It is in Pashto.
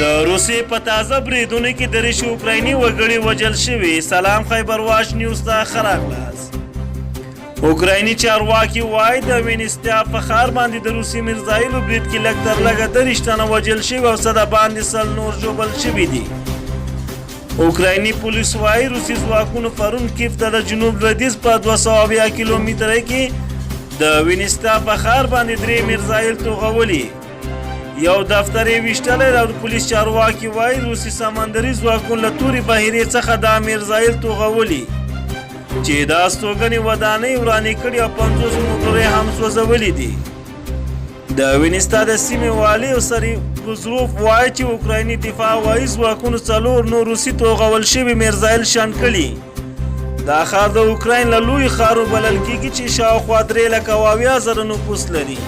د روسیې په تازه بریدونو کې دریش اوکرایني وګړي وژل شوي. سلام خیبر واچ نیوز ته ښه راغلاست. اوکرایني چارواکي وایي د وینسټیا په ښار باندې د روسي میرزایلو برید کې لږ تر لږه 30 تنه وژل شوي او څه د باندې 100 نور ژوبل شوي دي. اوکرایني پولیس وایي روسي ځواکونو پرون کیف ته د جنوب لویدیځ په 280 کیلومتره کې د وینسټیا په ښار باندې 3 میرزایل توغولي. یو دفتر یې ویشتلی او د پولیس چارواکي وایي روسي سمندري ځواکونو له تورې بحیرې څخه دا میرزایل توغولي چې دا استوګنې ودانۍ ورانې کړي او 50 موټرې هم سوځولي دي. د وینسټا د سیمې والي او سری کوزروف وایي چې اوکرایني دفاع وایي ځواکونو 4 نور روسي توغول شوي میرزایل شنډ کړي. دا ښار د اوکراین له لوی ښارو بلل کېږي چې شاوخوا 3,80,000 نفوس لري.